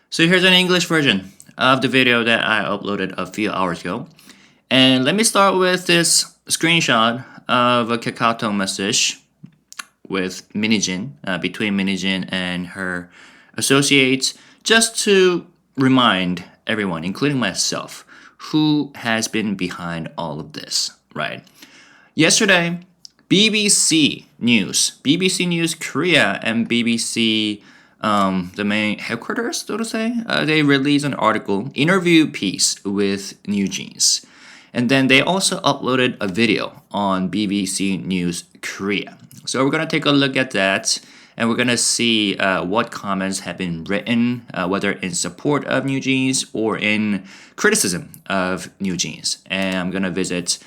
So here's an English version of the video that I uploaded a few hours ago. And let me start with this screenshot of a Kakao message with Minijin, between Minijin and her associates, just to remind everyone, including myself, who has been behind all of this, right? Yesterday, BBC News Korea and BBC, the main headquarters, so to say, they released an article, interview piece with NewJeans. And then they also uploaded a video on BBC News Korea. So we're going to take a look at that, and we're going to see what comments have been written, whether in support of NewJeans or in criticism of NewJeans. And I'm going to visit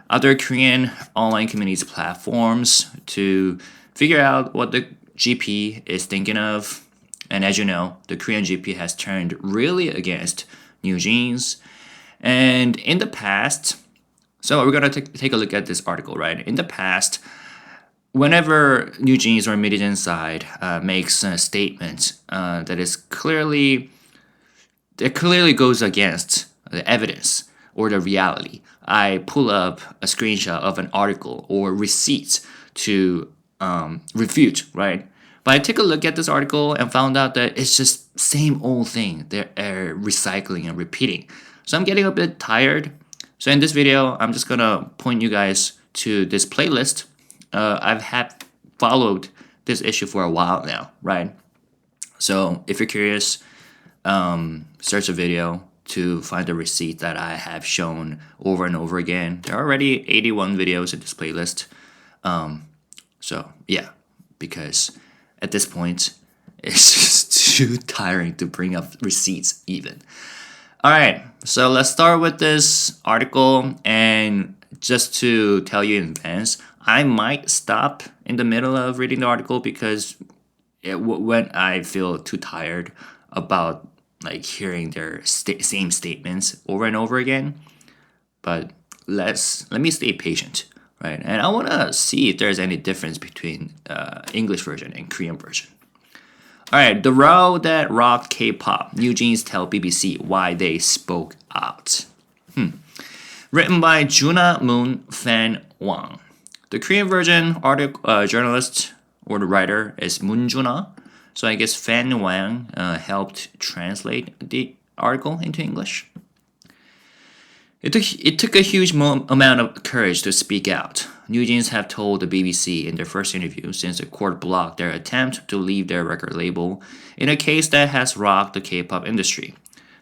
other Korean online communities platforms to figure out what the GP is thinking of. And as you know, the Korean GP has turned really against NewJeans. And in the past, so we're going to take a look at this article, right? In the past, whenever NewJeans or Minijin side makes a statement that clearly goes against the evidence or the reality, I pull up a screenshot of an article or receipts to refute, right? But I took a look at this article and found out that it's just same old thing. They're recycling and repeating. So I'm getting a bit tired. So in this video, I'm just gonna point you guys to this playlist. I've had followed this issue for a while now, right? So if you're curious, search a video to find the receipt that I have shown over and over again. There are already 81 videos in this playlist. So yeah, because at this point, it's just too tiring to bring up receipts even. All right, so let's start with this article, and just to tell you in advance, I might stop in the middle of reading the article because when I feel too tired about like hearing their same statements over and over again. But let me stay patient, right? And I want to see if there's any difference between English version and Korean version. All right, the row that rocked K-pop. NewJeans tell BBC why they spoke out. Written by Juna Moon Fan Wang. The Korean version journalist or the writer is Moon Juna. So I guess Fan Wang helped translate the article into English. It took a huge amount of courage to speak out. NewJeans have told the BBC in their first interview since the court blocked their attempt to leave their record label in a case that has rocked the K-pop industry.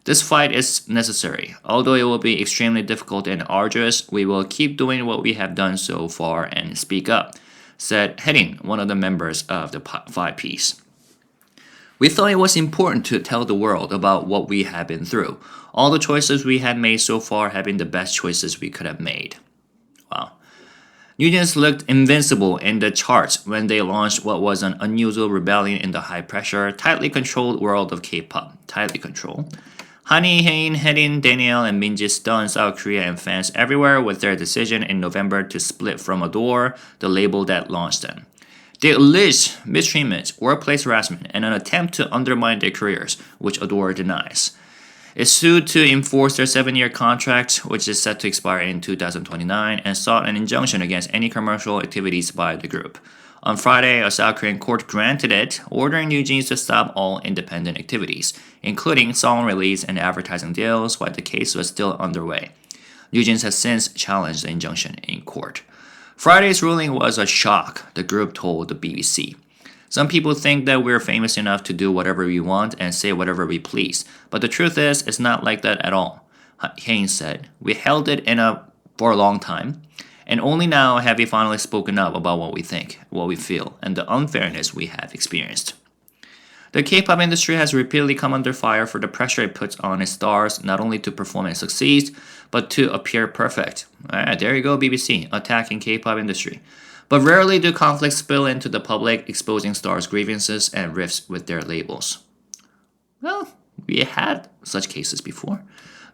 This fight is necessary. Although it will be extremely difficult and arduous, we will keep doing what we have done so far and speak up, said Hedin, one of the members of the five-piece. We thought it was important to tell the world about what we have been through. All the choices we have made so far have been the best choices we could have made. Wow. NewJeans looked invincible in the charts when they launched what was an unusual rebellion in the high-pressure, tightly controlled world of K-pop. Tightly controlled. Hani, Hein, Hedin, Daniel, and Minji stunned South Korea and fans everywhere with their decision in November to split from ADOR, the label that launched them. They alleged mistreatment, workplace harassment, and an attempt to undermine their careers, which ADOR denies. It sued to enforce their 7-year contract, which is set to expire in 2029, and sought an injunction against any commercial activities by the group. On Friday, a South Korean court granted it, ordering NewJeans to stop all independent activities, including song release and advertising deals, while the case was still underway. NewJeans has since challenged the injunction in court. Friday's ruling was a shock, the group told the BBC. Some people think that we're famous enough to do whatever we want and say whatever we please, but the truth is, it's not like that at all, Haynes said. We held it for a long time, and only now have we finally spoken up about what we think, what we feel, and the unfairness we have experienced. The K-pop industry has repeatedly come under fire for the pressure it puts on its stars, not only to perform and succeed, but to appear perfect. Alright, there you go, BBC, attacking K-pop industry. But rarely do conflicts spill into the public, exposing stars' grievances and rifts with their labels. Well, we had such cases before.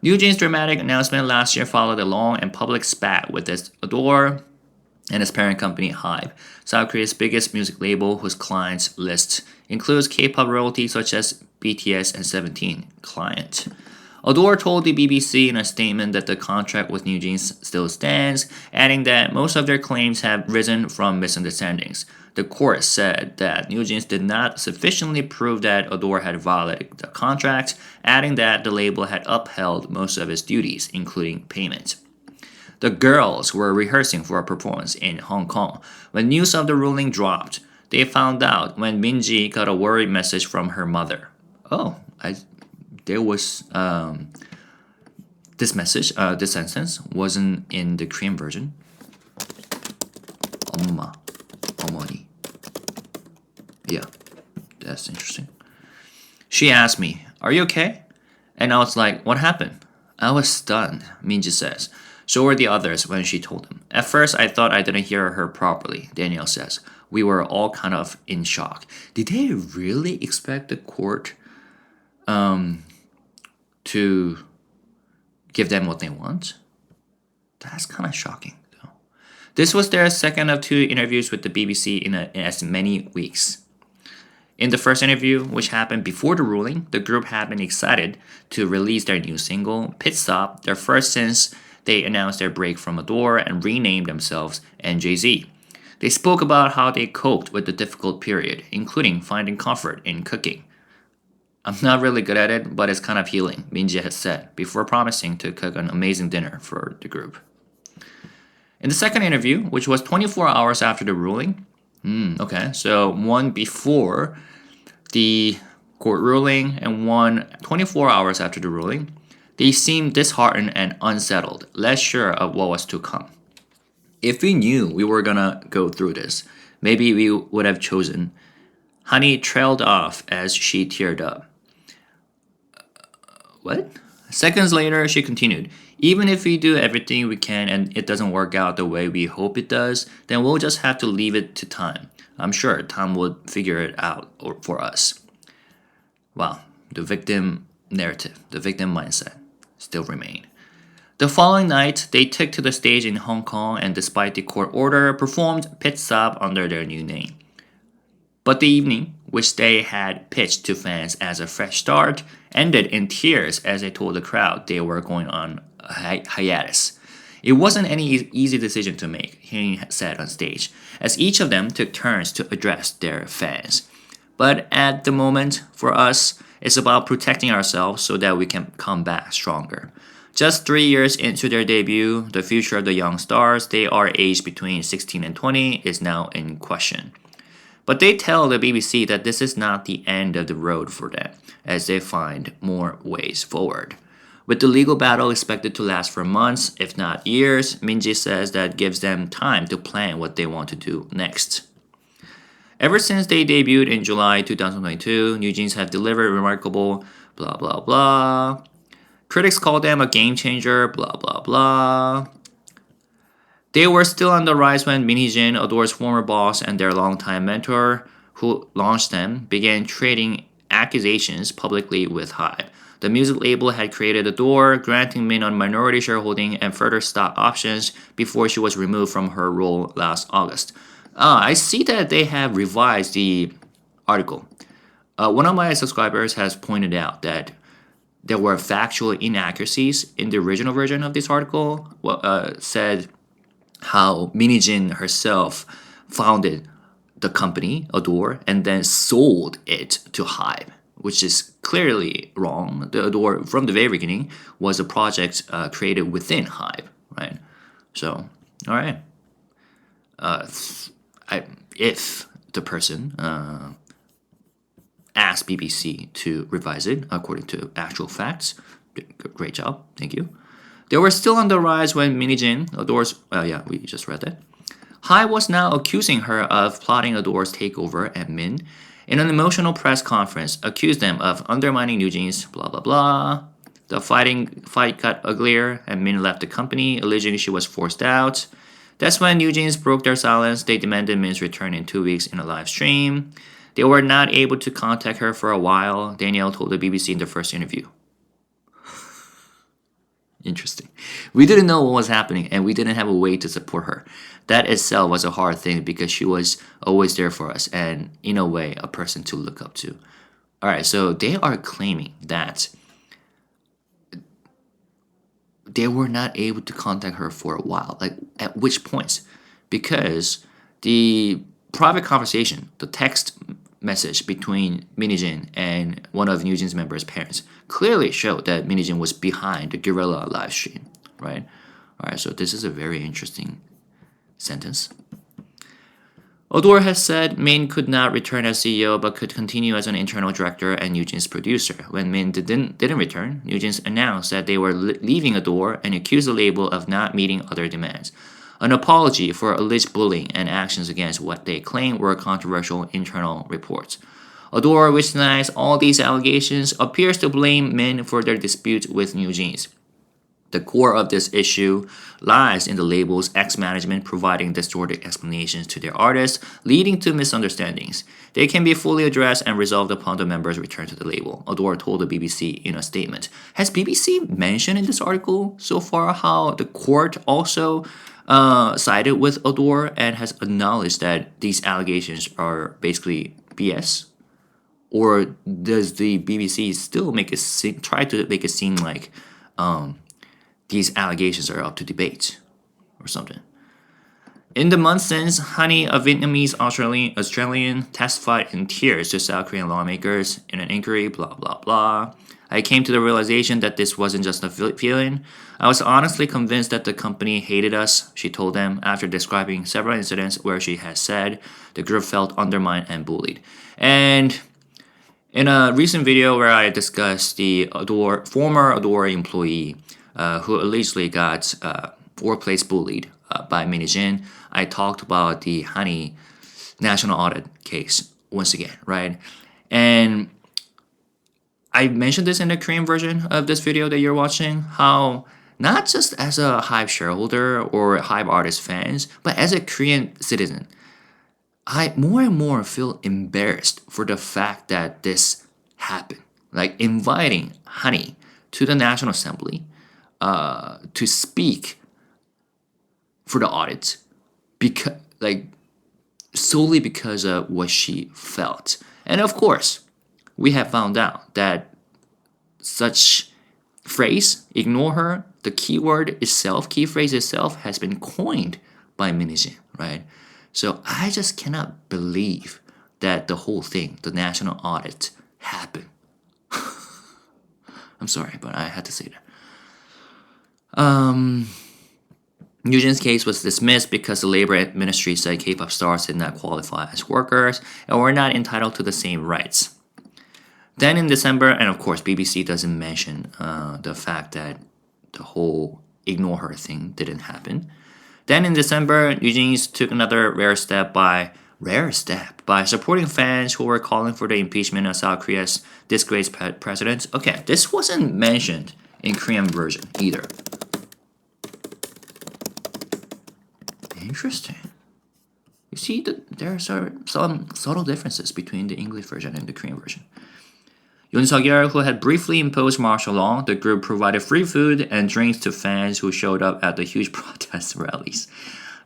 NewJeans' dramatic announcement last year followed a long and public spat with its ADOR and its parent company HYBE, South Korea's biggest music label, whose clients list includes K-pop royalties such as BTS and 17 client. ADOR told the BBC in a statement that the contract with NewJeans still stands, adding that most of their claims have risen from misunderstandings. The court said that NewJeans did not sufficiently prove that ADOR had violated the contract, adding that the label had upheld most of its duties, including payment. The girls were rehearsing for a performance in Hong Kong. When news of the ruling dropped, they found out when Minji got a worried message from her mother. There was this message, this sentence wasn't in the Korean version. 엄마, 어머니. Yeah, that's interesting. She asked me, "Are you okay?" And I was like, "What happened?" I was stunned, Minji says. So were the others when she told him. At first, I thought I didn't hear her properly, Danielle says. We were all kind of in shock. Did they really expect the court to give them what they want? That's kind of shocking, though. This was their second of 2 interviews with the BBC in as many weeks. In the first interview, which happened before the ruling, the group had been excited to release their new single, Pit Stop, their first since they announced their break from ADOR and renamed themselves NJZ. They spoke about how they coped with the difficult period, including finding comfort in cooking. I'm not really good at it, but it's kind of healing, Minji has said, before promising to cook an amazing dinner for the group. In the second interview, which was 24 hours after the ruling, so one before the court ruling and one 24 hours after the ruling, they seemed disheartened and unsettled, less sure of what was to come. If we knew we were gonna go through this, maybe we would have chosen. Honey trailed off as she teared up. What? Seconds later, she continued, even if we do everything we can and it doesn't work out the way we hope it does, then we'll just have to leave it to time. I'm sure time will figure it out for us. Wow, the victim narrative, the victim mindset still remain. The following night, they took to the stage in Hong Kong and despite the court order, performed Pit Stop under their new name. But the evening, which they had pitched to fans as a fresh start, ended in tears as they told the crowd they were going on a hiatus. It wasn't any easy decision to make, he said on stage, as each of them took turns to address their fans. But at the moment, for us, it's about protecting ourselves so that we can come back stronger. Just 3 years into their debut, the future of the young stars, they are aged between 16 and 20, is now in question. But they tell the BBC that this is not the end of the road for them, as they find more ways forward. With the legal battle expected to last for months, if not years, Minji says that gives them time to plan what they want to do next. Ever since they debuted in July 2022, NewJeans have delivered remarkable blah blah blah. Critics call them a game changer, blah blah blah. They were still on the rise when Min Hee-jin, ADOR's former boss and their longtime mentor, who launched them, began trading accusations publicly with HYBE. The music label had created ADOR, granting Min a minority shareholding and further stock options before she was removed from her role last August. I see that they have revised the article. One of my subscribers has pointed out that there were factual inaccuracies in the original version of this article. Said how Min Hee-jin herself founded the company, ADOR, and then sold it to HYBE, which is clearly wrong. The ADOR, from the very beginning, was a project created within HYBE, right? So, all right. If the person asked BBC to revise it according to actual facts, great job, thank you. They were still on the rise when Min Hee-jin, ADOR's, we just read that. HYBE was now accusing her of plotting ADOR's takeover, and Min, in an emotional press conference, accused them of undermining NewJeans, blah blah blah. The fight got uglier, and Min left the company, alleging she was forced out. That's when NewJeans broke their silence. They demanded Min's return in 2 weeks in a live stream. They were not able to contact her for a while, Danielle told the BBC in the first interview. Interesting. We didn't know what was happening, and we didn't have a way to support her. That itself was a hard thing because she was always there for us and, in a way, a person to look up to. All right, so they are claiming that they were not able to contact her for a while. Like, at which points? Because the private conversation, the text message between Minijin and one of NewJeans members' parents clearly showed that Minijin was behind the guerrilla live stream, right? All right, so this is a very interesting sentence. ADOR has said Min could not return as CEO but could continue as an internal director and NewJeans producer. When Min didn't return, NewJeans announced that they were leaving ADOR and accused the label of not meeting other demands. An apology for alleged bullying and actions against what they claim were controversial internal reports. ADOR, which denies all these allegations, appears to blame Min for their dispute with NewJeans. The core of this issue lies in the label's ex-management providing distorted explanations to their artists, leading to misunderstandings. They can be fully addressed and resolved upon the members' return to the label, ADOR told the BBC in a statement. Has BBC mentioned in this article so far how the court also sided with ADOR and has acknowledged that these allegations are basically BS? Or does the BBC still try to make it seem like these allegations are up to debate or something? In the months since, Honey, a Vietnamese Australian, testified in tears to South Korean lawmakers in an inquiry, blah, blah, blah. I came to the realization that this wasn't just a feeling. I was honestly convinced that the company hated us, she told them, after describing several incidents where she has said the group felt undermined and bullied. And in a recent video where I discussed the former ADOR employee who allegedly got workplace bullied by Minijin, I talked about the Honey national audit case once again, right? And I mentioned this in the Korean version of this video that you're watching, how not just as a HYBE shareholder or HYBE artist fans, but as a Korean citizen, I more and more feel embarrassed for the fact that this happened. Like inviting Honey to the National Assembly to speak for the audit, because solely because of what she felt. And of course, we have found out that such phrase, ignore her, the keyword itself, key phrase itself, has been coined by Minijin, right? So I just cannot believe that the whole thing, the national audit, happened. I'm sorry, but I had to say that. NewJeans' case was dismissed because the labor ministry said Kpop stars did not qualify as workers and were not entitled to the same rights. Then in December, and of course BBC doesn't mention the fact that the whole ignore her thing didn't happen. Then in December, NewJeans took another rare step by supporting fans who were calling for the impeachment of South Korea's disgraced president. Okay, this wasn't mentioned in Korean version either. Interesting. You see, there are some subtle differences between the English version and the Korean version. Yoon Suk-yeol, who had briefly imposed martial law, the group provided free food and drinks to fans who showed up at the huge protest rallies.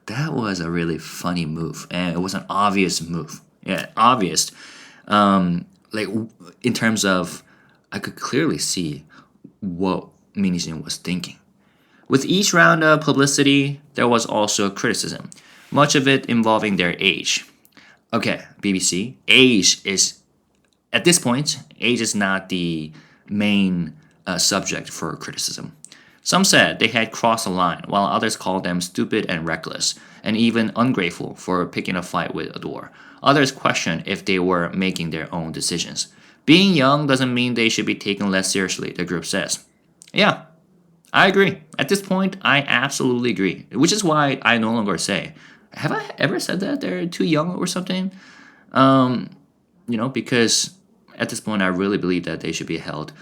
That was a really funny move, and it was an obvious move. Yeah, obvious. In terms of, I could clearly see what Minijin was thinking. With each round of publicity, there was also criticism, much of it involving their age. Okay, BBC, at this point, age is not the main subject for criticism. Some said they had crossed the line, while others called them stupid and reckless, and even ungrateful for picking a fight with ADOR. Others questioned if they were making their own decisions. Being young doesn't mean they should be taken less seriously, the group says. Yeah, I agree. At this point, I absolutely agree. Which is why I no longer say, have I ever said that they're too young or something? Because at this point, I really believe that they should be held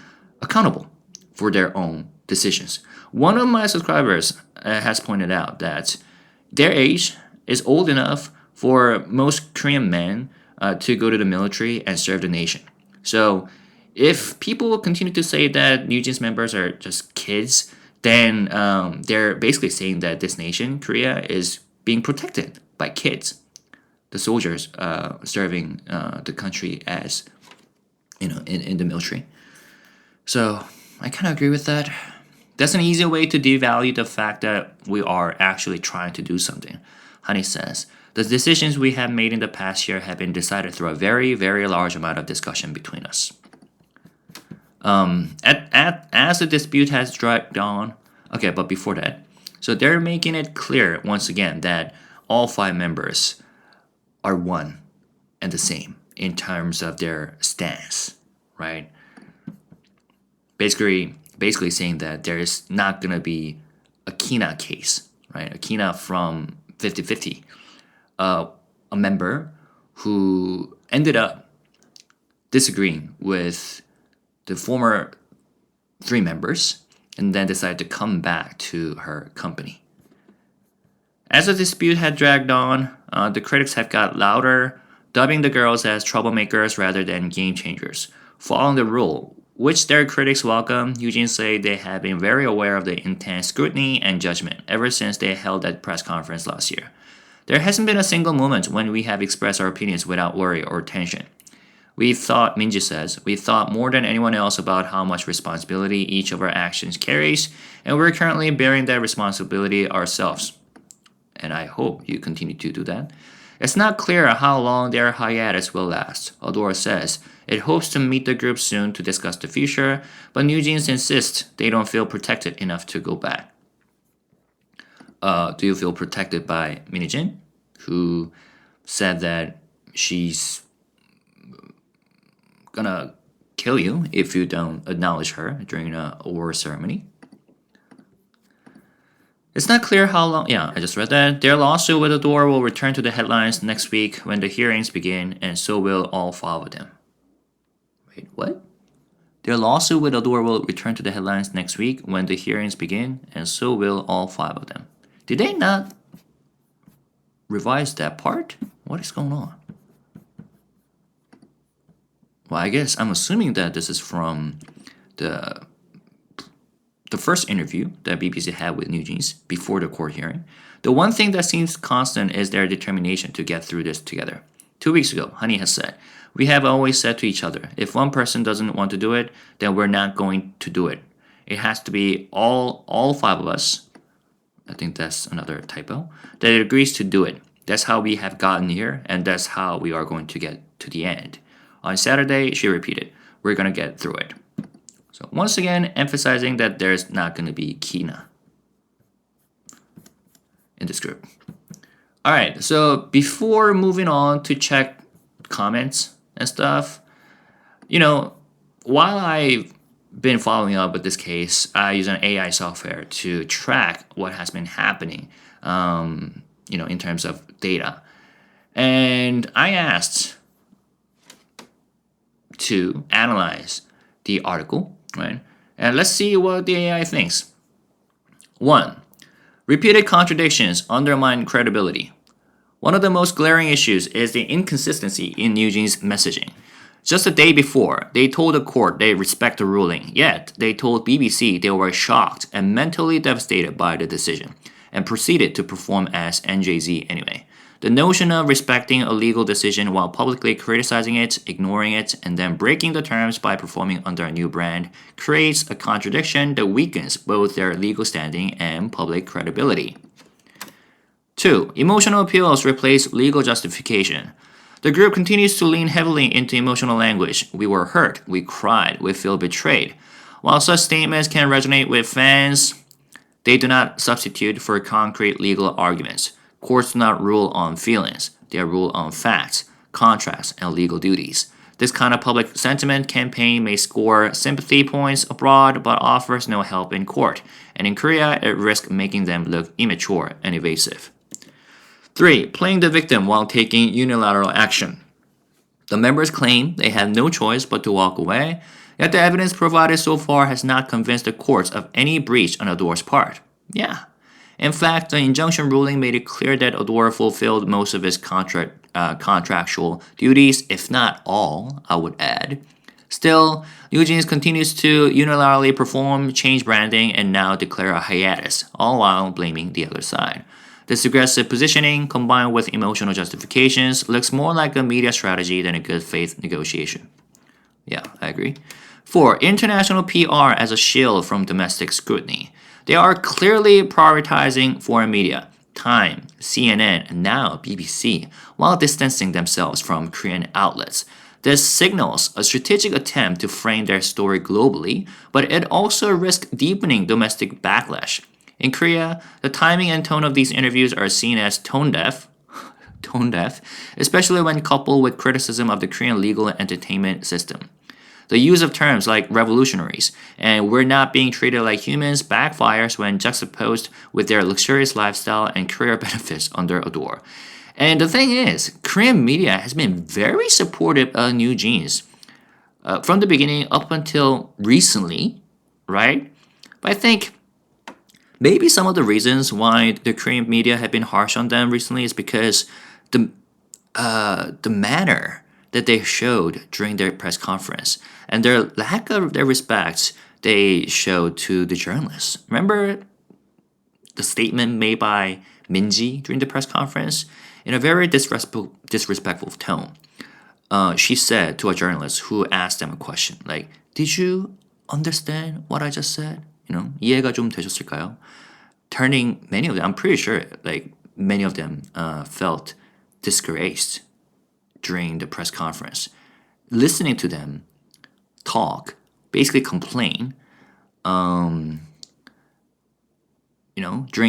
accountable for their own decisions. One of my subscribers has pointed out that their age is old enough for most Korean men to go to the military and serve the nation. So if people continue to say that NewJeans members are just kids, then they're basically saying that this nation, Korea, is being protected by kids, the soldiers serving the country as in the military. So I kind of agree with that. That's an easy way to devalue the fact that we are actually trying to do something. Honey says, the decisions we have made in the past year have been decided through a very, very large amount of discussion between us. As the dispute has dragged on, okay, but before that, so they're making it clear once again that all 5 members are one and the same in terms of their stance, right? Basically saying that there is not gonna be a Kina case, right? A Kina from 50/50, a member who ended up disagreeing with the former 3 members and then decided to come back to her company. As the dispute had dragged on, the critics have got louder, dubbing the girls as troublemakers rather than game changers. Following the rule, which their critics welcome, NewJeans say they have been very aware of the intense scrutiny and judgment ever since they held that press conference last year. There hasn't been a single moment when we have expressed our opinions without worry or tension. Minji says, we thought more than anyone else about how much responsibility each of our actions carries, and we're currently bearing that responsibility ourselves. And I hope you continue to do that. It's not clear how long their hiatus will last. ADOR says it hopes to meet the group soon to discuss the future, but NewJeans insists they don't feel protected enough to go back. Do you feel protected by Minijin, who said that she's gonna kill you if you don't acknowledge her during a award ceremony? It's not clear how long. Yeah, I just read that. Their lawsuit with ADOR will return to the headlines next week when the hearings begin, and so will all 5 of them. Wait, what? Their lawsuit with ADOR will return to the headlines next week when the hearings begin, and so will all 5 of them. Did they not revise that part? What is going on? Well, I guess I'm assuming that this is from the first interview that BBC had with NewJeans before the court hearing. The one thing that seems constant is their determination to get through this together. 2 weeks ago, Honey has said, we have always said to each other, if one person doesn't want to do it, then we're not going to do it. It has to be all 5 of us, I think that's another typo, that agrees to do it. That's how we have gotten here, and that's how we are going to get to the end. On Saturday, she repeated, we're going to get through it. So once again, emphasizing that there's not going to be Kina in this group. All right, so before moving on to check comments and stuff, while I've been following up with this case, I use an AI software to track what has been happening, in terms of data. And I asked to analyze the article, right? And let's see what the AI thinks. 1. Repeated contradictions undermine credibility. One of the most glaring issues is the inconsistency in NewJeans' messaging. Just the day before, they told the court they respect the ruling, yet they told BBC they were shocked and mentally devastated by the decision, and proceeded to perform as NJZ anyway. The notion of respecting a legal decision while publicly criticizing it, ignoring it, and then breaking the terms by performing under a new brand creates a contradiction that weakens both their legal standing and public credibility. 2. Emotional appeals replace legal justification. The group continues to lean heavily into emotional language. We were hurt, we cried, we feel betrayed. While such statements can resonate with fans, they do not substitute for concrete legal arguments. Courts do not rule on feelings, they rule on facts, contracts, and legal duties. This kind of public sentiment campaign may score sympathy points abroad but offers no help in court, and in Korea it risks making them look immature and evasive. 3. Playing the victim while taking unilateral action. The members claim they have no choice but to walk away, yet the evidence provided so far has not convinced the courts of any breach on ADOR's part. Yeah. In fact, the injunction ruling made it clear that ADOR fulfilled most of its contractual duties, if not all, I would add. Still, NewJeans continues to unilaterally perform, change branding, and now declare a hiatus, all while blaming the other side. This aggressive positioning, combined with emotional justifications, looks more like a media strategy than a good faith negotiation. Yeah, I agree. 4. International PR as a shield from domestic scrutiny. They are clearly prioritizing foreign media, Time, CNN, and now BBC, while distancing themselves from Korean outlets. This signals a strategic attempt to frame their story globally, but it also risks deepening domestic backlash. In Korea, the timing and tone of these interviews are seen as tone deaf, especially when coupled with criticism of the Korean legal and entertainment system. The use of terms like revolutionaries and we're not being treated like humans backfires when juxtaposed with their luxurious lifestyle and career benefits under ADOR. And the thing is, Korean media has been very supportive of NewJeans from the beginning up until recently, right? But I think maybe some of the reasons why the Korean media have been harsh on them recently is because the manner that they showed during their press conference and their lack of their respect they showed to the journalists. Remember the statement made by Minji during the press conference? In a very disrespectful tone, she said to a journalist who asked them a question like, "Did you understand what I just said? 이해가 좀 되셨을까요?" Turning many of them, I'm pretty sure, like many of them felt disgraced during the press conference. Listening to them talk, basically complain, during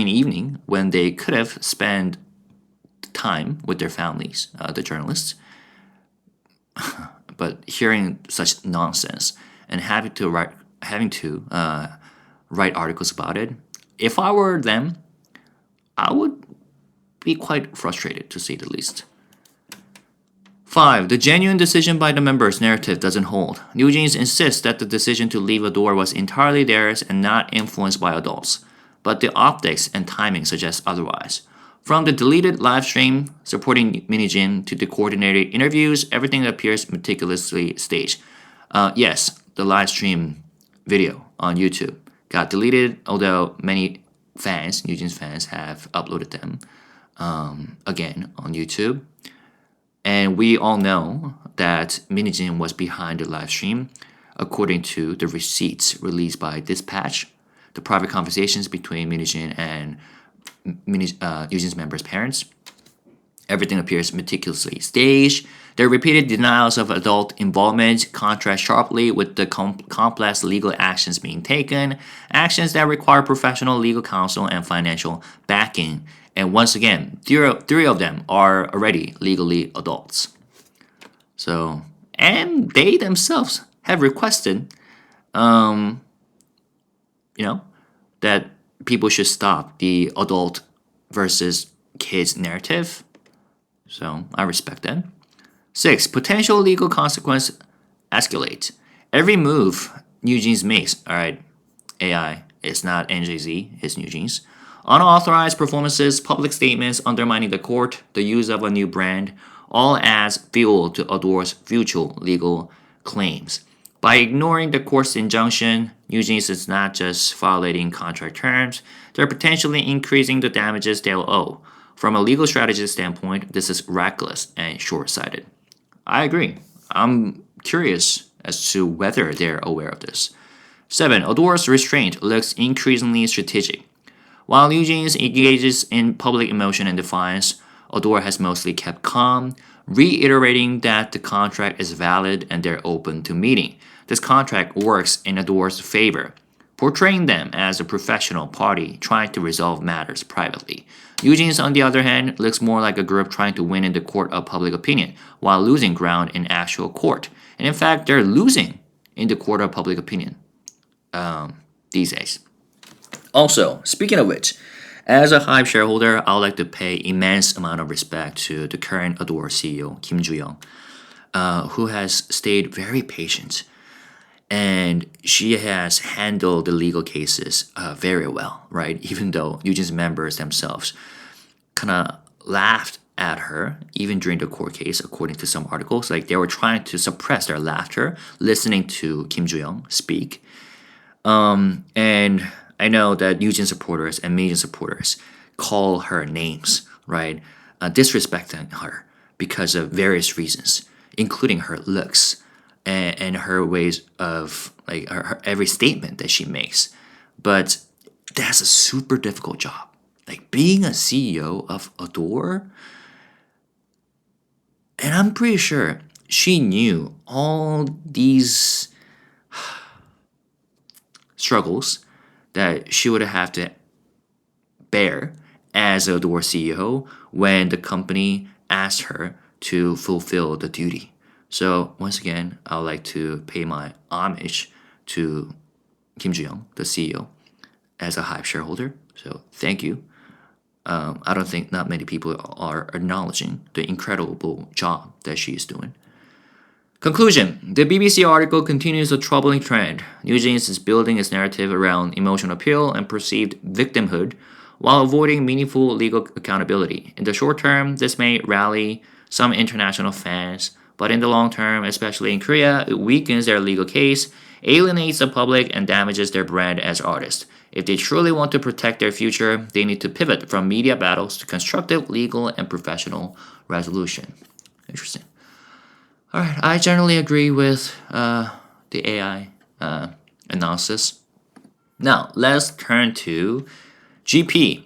the evening when they could have spent time with their families, the journalists. But hearing such nonsense and having to write articles about it, if I were them, I would be quite frustrated, to say the least. 5. The genuine decision by the members narrative doesn't hold. NewJeans insists that the decision to leave ADOR was entirely theirs and not influenced by adults, but the optics and timing suggest otherwise. From the deleted live stream supporting Minijin to the coordinated interviews, everything appears meticulously staged. Yes, the live stream video on YouTube got deleted, although many fans, NewJeans fans, have uploaded them again on YouTube. And we all know that Minijin was behind the live stream, according to the receipts released by Dispatch. The private conversations between Minijin and NewJeans members' parents. Everything appears meticulously staged. Their repeated denials of adult involvement contrast sharply with the complex legal actions being taken, actions that require professional legal counsel and financial backing. And once again, three of them are already legally adults. So, and they themselves have requested, that people should stop the adult versus kids narrative. So I respect that. 6. Potential legal consequence escalate. Every move NewJeans makes, alright, AI, it's not NJZ, it's NewJeans. Unauthorized performances, public statements undermining the court, the use of a new brand, all adds fuel to ADOR's future legal claims. By ignoring the court's injunction, NewJeans is not just violating contract terms, they're potentially increasing the damages they'll owe. From a legal strategy standpoint, this is reckless and short-sighted. I agree. I'm curious as to whether they're aware of this. 7. ADOR's restraint looks increasingly strategic. While NewJeans engages in public emotion and defiance, ADOR has mostly kept calm, reiterating that the contract is valid and they're open to meeting. This contract works in ADOR's favor, portraying them as a professional party trying to resolve matters privately. NewJeans, on the other hand, looks more like a group trying to win in the court of public opinion while losing ground in actual court. And in fact, they're losing in the court of public opinion these days. Also, speaking of which, as a HYBE shareholder, I would like to pay immense amount of respect to the current ADOR CEO, Kim Joo-young, who has stayed very patient. And she has handled the legal cases very well, right? Even though NewJeans members themselves kind of laughed at her, even during the court case, according to some articles. Like they were trying to suppress their laughter listening to Kim Joo-young speak. And I know that NewJeans supporters and Minijin supporters call her names, right? Disrespecting her because of various reasons, including her looks. and her ways of like her every statement that she makes. But that's a super difficult job. Like being a CEO of ADOR, and I'm pretty sure she knew all these struggles that she would have to bear as a ADOR CEO when the company asked her to fulfill the duty. So once again, I would like to pay my homage to Kim Ji-young, the CEO, as a HYBE shareholder. So thank you. I don't think not many people are acknowledging the incredible job that she is doing. Conclusion. The BBC article continues a troubling trend. NewJeans is building its narrative around emotional appeal and perceived victimhood while avoiding meaningful legal accountability. In the short term, this may rally some international fans, but in the long term, especially in Korea, it weakens their legal case, alienates the public, and damages their brand as artists. If they truly want to protect their future, they need to pivot from media battles to constructive legal and professional resolution. Interesting. All right, I generally agree with the AI analysis. Now, let's turn to GP.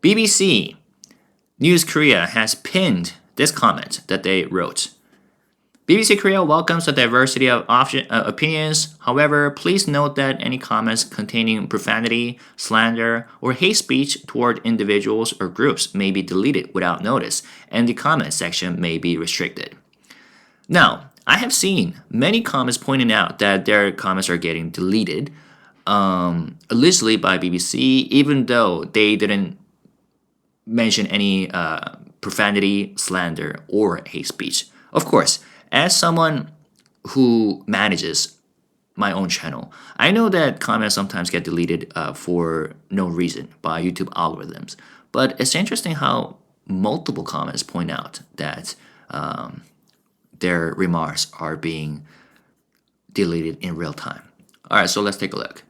BBC News Korea has pinned this comment that they wrote. BBC Korea welcomes the diversity of opinions. However, please note that any comments containing profanity, slander, or hate speech toward individuals or groups may be deleted without notice, and the comment section may be restricted. Now, I have seen many comments pointing out that their comments are getting deleted, allegedly by BBC, even though they didn't mention any profanity, slander, or hate speech. Of course, as someone who manages my own channel, I know that comments sometimes get deleted for no reason by YouTube algorithms. But it's interesting how multiple comments point out that their remarks are being deleted in real time. All right, so let's take a look.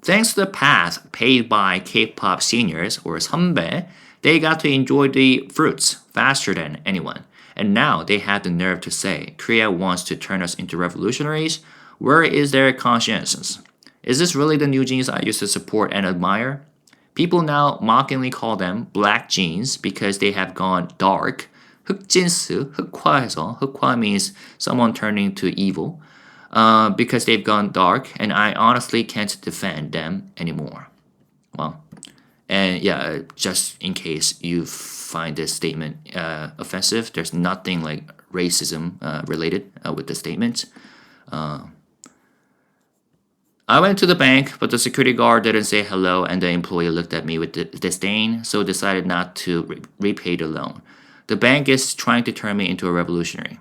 Thanks to the path paved by Kpop seniors, or HYBE, they got to enjoy the fruits faster than anyone. And now they have the nerve to say, Korea wants to turn us into revolutionaries. Where is their conscience? Is this really the NewJeans I used to support and admire? People now mockingly call them black jeans because they have gone dark. 흑진스, 흑화해서, 흑화 means someone turning to evil, because they've gone dark, and I honestly can't defend them anymore. Well, and yeah, just in case you find this statement offensive, there's nothing like racism related with the statement. I went to the bank, but the security guard didn't say hello, and the employee looked at me with disdain, so decided not to repay the loan. The bank is trying to turn me into a revolutionary.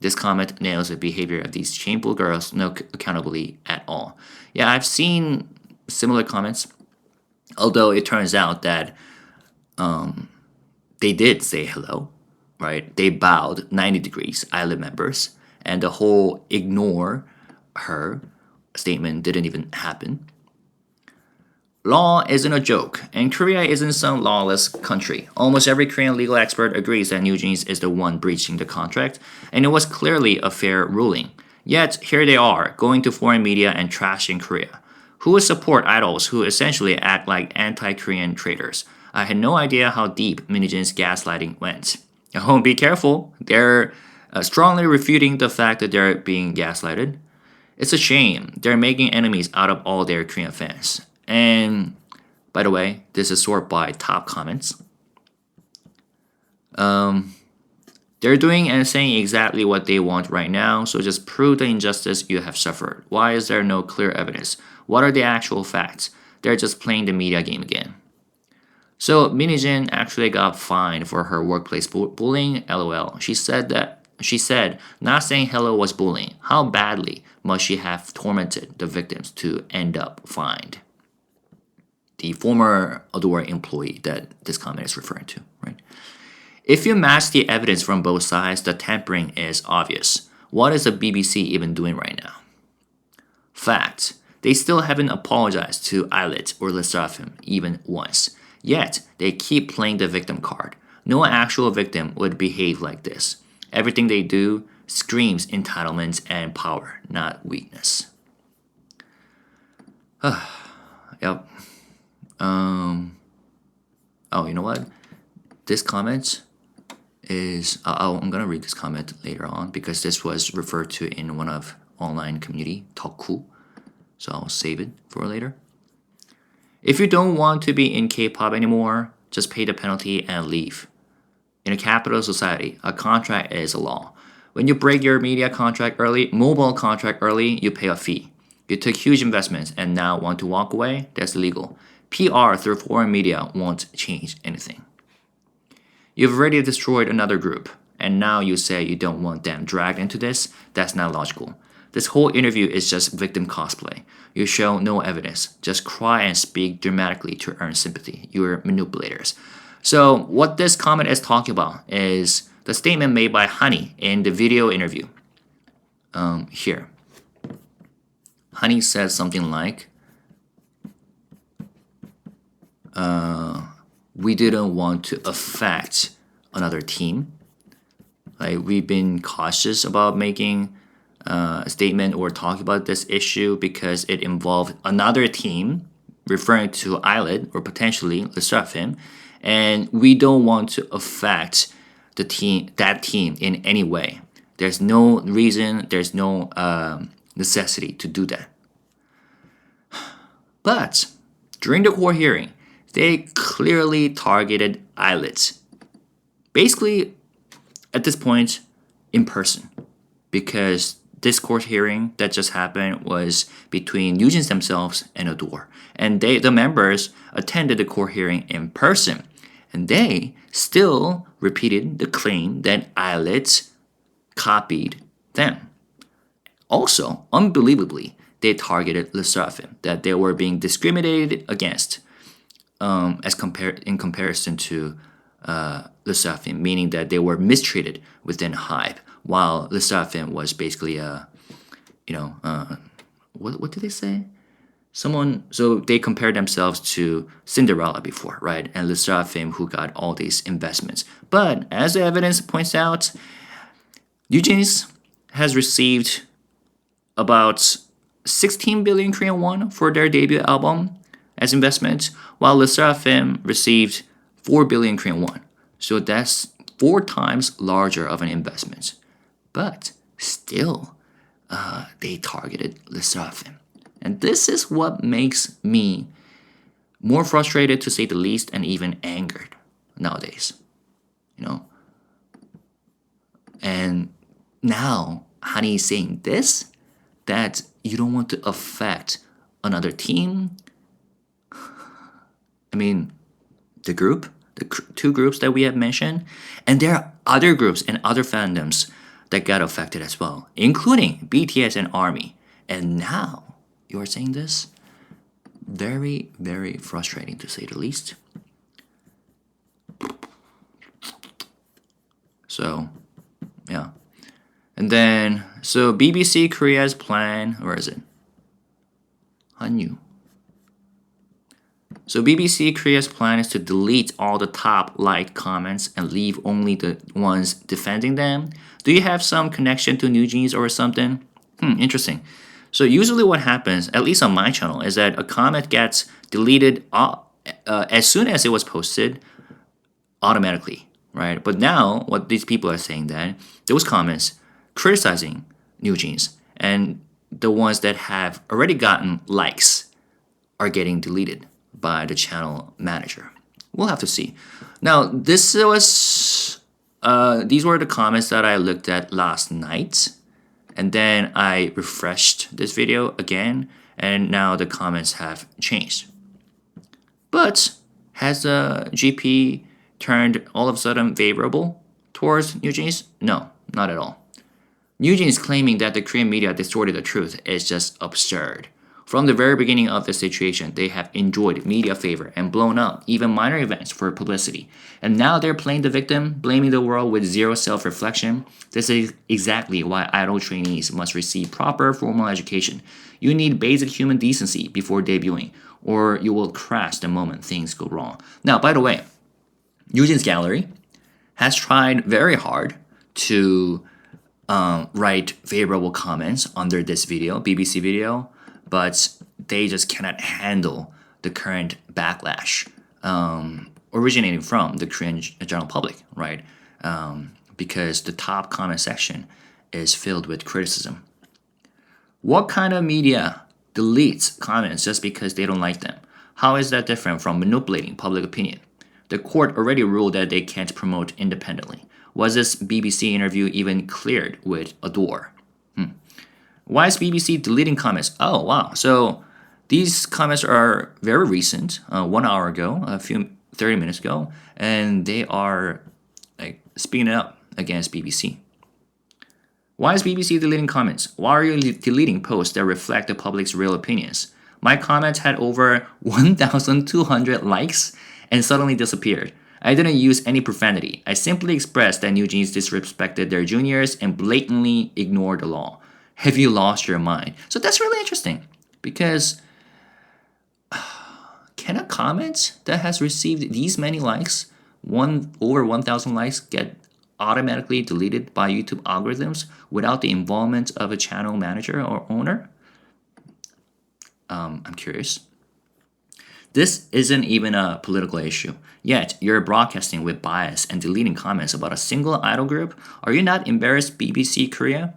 This comment nails the behavior of these shameful girls, no accountability at all. Yeah, I've seen similar comments, although it turns out that they did say hello, right? They bowed 90 degrees, island members, and the whole ignore her statement didn't even happen. Law isn't a joke, and Korea isn't some lawless country. Almost every Korean legal expert agrees that NewJeans is the one breaching the contract, and it was clearly a fair ruling. Yet, here they are, going to foreign media and trashing Korea. Who would support idols who essentially act like anti-Korean traitors? I had no idea how deep NewJeans' gaslighting went. Oh, be careful. They're strongly refuting the fact that they're being gaslighted. It's a shame. They're making enemies out of all their Korean fans. And by the way, this is sorted by top comments. They're doing and saying exactly what they want right now, so just prove the injustice you have suffered. Why is there no clear evidence? What are the actual facts? They're just playing the media game again. So Minijin actually got fined for her workplace bullying. LOL. She said not saying hello was bullying. How badly must she have tormented the victims to end up fined? The former ADOR employee that this comment is referring to, right? If you match the evidence from both sides, the tampering is obvious. What is the BBC even doing right now? Fact. They still haven't apologized to Eilert or Le Sserafim even once. Yet, they keep playing the victim card. No actual victim would behave like this. Everything they do screams entitlement and power, not weakness. Yep. Oh, you know what? This comment is I'm gonna read this comment later on because this was referred to in one of online community Talku, so I'll save it for later. If you don't want to be in K-pop anymore, just pay the penalty and leave. In a capitalist society, a contract is a law. When you break your media contract early, mobile contract early, you pay a fee. You took huge investments and now want to walk away? That's illegal. PR through foreign media won't change anything. You've already destroyed another group, and now you say you don't want them dragged into this? That's not logical. This whole interview is just victim cosplay. You show no evidence, just cry and speak dramatically to earn sympathy. You're manipulators. So what this comment is talking about is the statement made by Honey in the video interview. Here. Honey says something like, we didn't want to affect another team. Like, we've been cautious about making a statement or talking about this issue because it involved another team, referring to Islet or potentially the Seraphim, and we don't want to affect that team in any way. There's no reason, there's no necessity to do that. But during the court hearing, they clearly targeted Islet. Basically, at this point, in person, because this court hearing that just happened was between NewJeans themselves and ADOR, and the members attended the court hearing in person, and they still repeated the claim that Islet copied them. Also, unbelievably, they targeted Le Seraphim, that they were being discriminated against in comparison to Le Seraphim, meaning that they were mistreated within HYBE, while Le Seraphim was basically what did they say? So they compared themselves to Cinderella before, right? And Le Seraphim, who got all these investments. But as the evidence points out, NewJeans has received about 16 billion Korean won for their debut album as investment, while Le Seraphim received 4 billion Korean won. So that's 4 times larger of an investment. But still, they targeted Le Seraphim. And this is what makes me more frustrated, to say the least, and even angered nowadays. And now Honey is saying this, that you don't want to affect another team. I mean, the 2 groups that we have mentioned, and there are other groups and other fandoms that got affected as well, including BTS and ARMY. And now you're saying this? Very, very frustrating, to say the least. So, yeah. And then, so BBC Korea's plan, where is it? Hanyu. So BBC Korea's plan is to delete all the top liked comments and leave only the ones defending them. Do you have some connection to NewJeans or something? Interesting. So usually what happens, at least on my channel, is that a comment gets deleted as soon as it was posted automatically, right? But now what these people are saying, that those comments criticizing NewJeans and the ones that have already gotten likes are getting deleted by the channel manager. We'll have to see. Now, these were the comments that I looked at last night, and then I refreshed this video again, and now the comments have changed. But has the GP turned all of a sudden favorable towards NewJeans? No, not at all. NewJeans claiming that the Korean media distorted the truth is just absurd. From the very beginning of the situation, they have enjoyed media favor and blown up even minor events for publicity. And now they're playing the victim, blaming the world with zero self-reflection. This is exactly why idol trainees must receive proper formal education. You need basic human decency before debuting, or you will crash the moment things go wrong. Now, by the way, NewJeans Gallery has tried very hard to write favorable comments under this video, BBC video, but they just cannot handle the current backlash originating from the Korean general public, right? Because the top comment section is filled with criticism. What kind of media deletes comments just because they don't like them? How is that different from manipulating public opinion? The court already ruled that they can't promote independently. Was this BBC interview even cleared with ADOR? Why is BBC deleting comments? Oh, wow. So these comments are very recent, 1 hour ago, 30 minutes ago, and they are like speaking up against BBC. Why is BBC deleting comments? Why are you deleting posts that reflect the public's real opinions? My comments had over 1,200 likes and suddenly disappeared. I didn't use any profanity. I simply expressed that NewJeans disrespected their juniors and blatantly ignored the law. Have you lost your mind? So that's really interesting because can a comment that has received these many likes, over 1,000 likes, get automatically deleted by YouTube algorithms without the involvement of a channel manager or owner? I'm curious. This isn't even a political issue, yet you're broadcasting with bias and deleting comments about a single idol group. Are you not embarrassed, BBC Korea?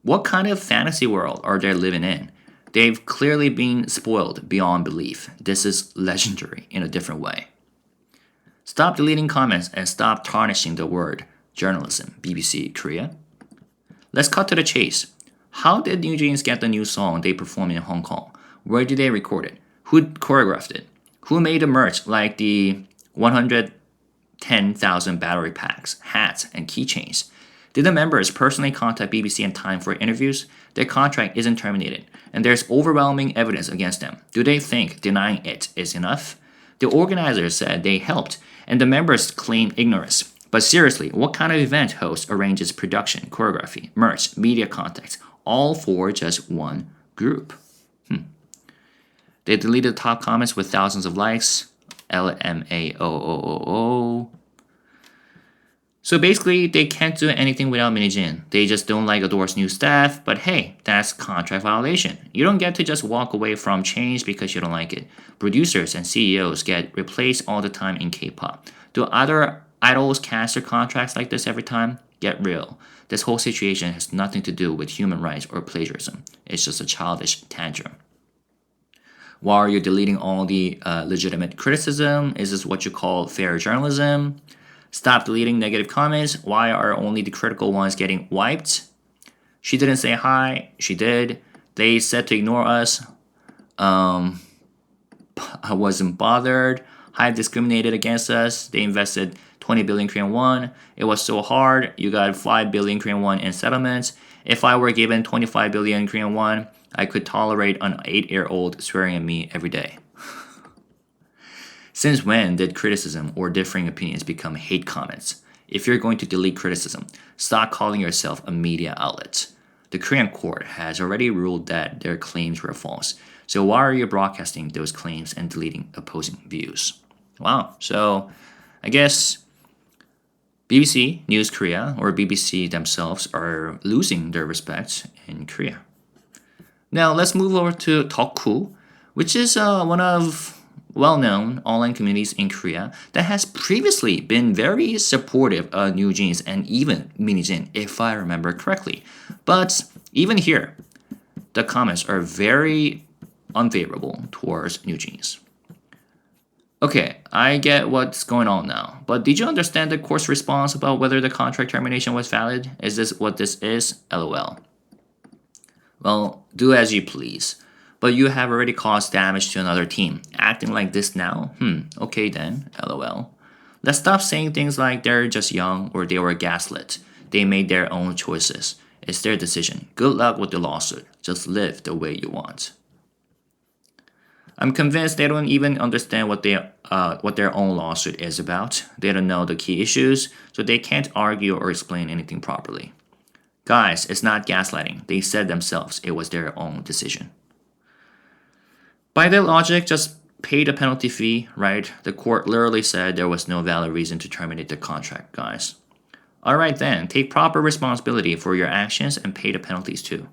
What kind of fantasy world are they living in? They've clearly been spoiled beyond belief. This is legendary in a different way. Stop deleting comments and stop tarnishing the word journalism, BBC Korea. Let's cut to the chase. How did NewJeans get the new song they performed in Hong Kong? Where did they record it? Who choreographed it? Who made the merch like the 110,000 battery packs, hats, and keychains? Did the members personally contact BBC in time for interviews? Their contract isn't terminated, and there's overwhelming evidence against them. Do they think denying it is enough? The organizers said they helped, and the members claim ignorance. But seriously, what kind of event host arranges production, choreography, merch, media contacts, all for just one group? They deleted the top comments with thousands of likes. LMAOOO. So basically, they can't do anything without NewJeans. They just don't like ADOR's new staff, but hey, that's contract violation. You don't get to just walk away from change because you don't like it. Producers and CEOs get replaced all the time in Kpop. Do other idols cancel contracts like this every time? Get real. This whole situation has nothing to do with human rights or plagiarism. It's just a childish tantrum. Why are you deleting all the legitimate criticism? Is this what you call fair journalism? Stop deleting negative comments. Why are only the critical ones getting wiped? She didn't say hi. She did. They said to ignore us. I wasn't bothered. HYBE discriminated against us. They invested 20 billion Korean won. It was so hard. You got 5 billion Korean won in settlements. If I were given 25 billion Korean won, I could tolerate an 8-year-old swearing at me every day. Since when did criticism or differing opinions become hate comments? If you're going to delete criticism, stop calling yourself a media outlet. The Korean court has already ruled that their claims were false. So why are you broadcasting those claims and deleting opposing views? Wow. So I guess BBC News Korea or BBC themselves are losing their respect in Korea. Now let's move over to Talku, which is one of well-known online communities in Korea that has previously been very supportive of NewJeans and even NewJeans, if I remember correctly. But even here, the comments are very unfavorable towards NewJeans. Okay, I get what's going on now, but did you understand the court's response about whether the contract termination was valid? Is this what this is? LOL. Well, do as you please. But you have already caused damage to another team. Acting like this now? Okay then, LOL. Let's stop saying things like they're just young or they were gaslit. They made their own choices. It's their decision. Good luck with the lawsuit. Just live the way you want. I'm convinced they don't even understand what their own lawsuit is about. They don't know the key issues, so they can't argue or explain anything properly. Guys, it's not gaslighting. They said themselves it was their own decision. By that logic, just pay the penalty fee, right? The court literally said there was no valid reason to terminate the contract, guys. Alright then, take proper responsibility for your actions and pay the penalties too.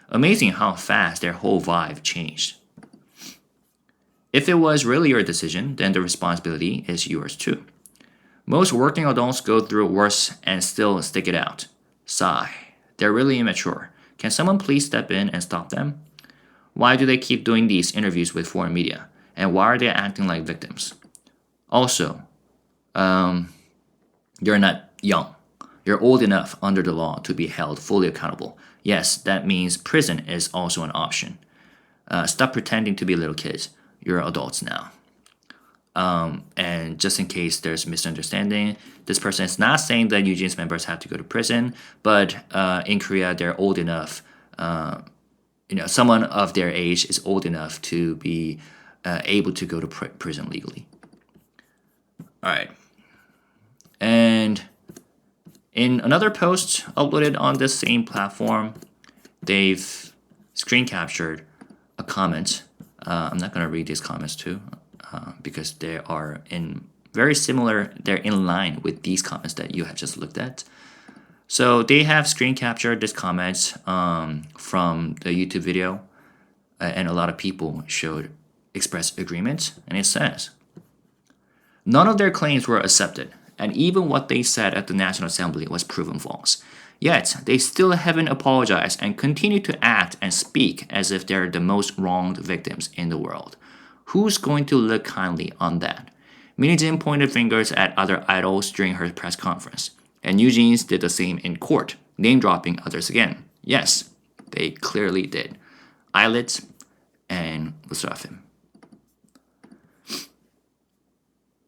Amazing how fast their whole vibe changed. If it was really your decision, then the responsibility is yours too. Most working adults go through worse and still stick it out. Sigh. They're really immature. Can someone please step in and stop them? Why do they keep doing these interviews with foreign media? And why are they acting like victims? Also, you're not young. You're old enough under the law to be held fully accountable. Yes, that means prison is also an option. Stop pretending to be little kids. You're adults now. And just in case there's misunderstanding, this person is not saying that NewJeans members have to go to prison, but in Korea, they're old enough. Someone of their age is old enough to be able to go to prison legally. All right. And in another post uploaded on this same platform, they've screen captured a comment. I'm not going to read these comments too, because they are they're in line with these comments that you have just looked at. So they have screen captured this comment from the YouTube video, and a lot of people expressed agreement, and it says, none of their claims were accepted, and even what they said at the National Assembly was proven false. Yet, they still haven't apologized and continue to act and speak as if they're the most wronged victims in the world. Who's going to look kindly on that? Minijin pointed fingers at other idols during her press conference, and NewJeans did the same in court, name-dropping others again. Yes, they clearly did. Eyelids and Musrafim.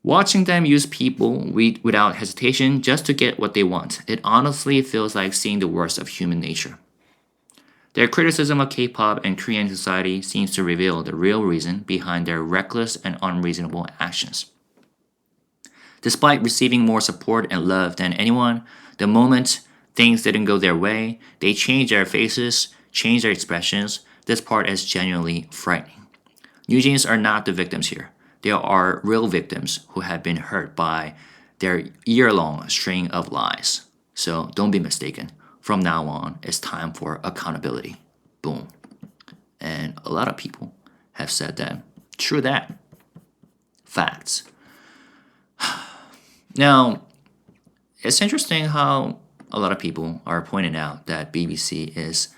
Watching them use people without hesitation just to get what they want, it honestly feels like seeing the worst of human nature. Their criticism of K-pop and Korean society seems to reveal the real reason behind their reckless and unreasonable actions. Despite receiving more support and love than anyone, the moment things didn't go their way, they changed their faces, changed their expressions. This part is genuinely frightening. NewJeans are not the victims here. They are real victims who have been hurt by their year-long string of lies. So don't be mistaken. From now on, it's time for accountability. Boom. And a lot of people have said that. True that. Facts. Now, it's interesting how a lot of people are pointing out that BBC is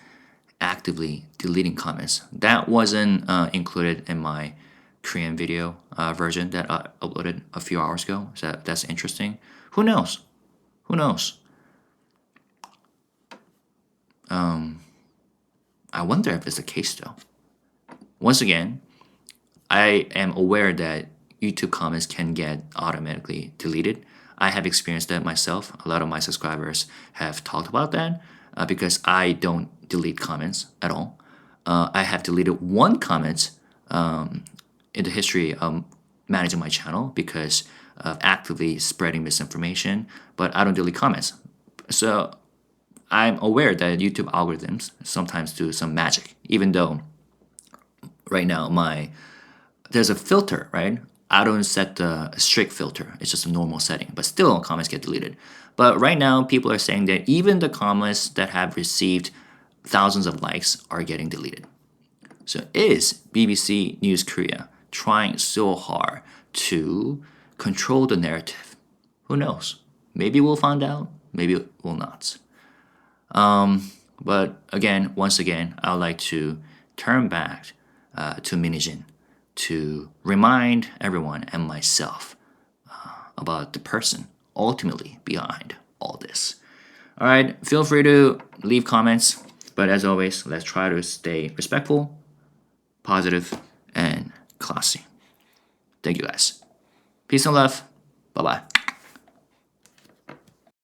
actively deleting comments. That wasn't included in my Korean video version that I uploaded a few hours ago. So that's interesting. Who knows? Who knows? I wonder if it's the case though. Once again, I am aware that YouTube comments can get automatically deleted. I have experienced that myself. A lot of my subscribers have talked about that because I don't delete comments at all. I have deleted one comment in the history of managing my channel because of actively spreading misinformation, but I don't delete comments. So I'm aware that YouTube algorithms sometimes do some magic, even though right now there's a filter, right? I don't set the strict filter. It's just a normal setting, but still comments get deleted. But right now, people are saying that even the comments that have received thousands of likes are getting deleted. So is BBC News Korea trying so hard to control the narrative? Who knows? Maybe we'll find out. Maybe we'll not. But again, once again, I'd like to turn back to Minijin to remind everyone and myself about the person ultimately behind all this. All right, feel free to leave comments, but as always, let's try to stay respectful, positive, and classy. Thank you guys. Peace and love. Bye-bye.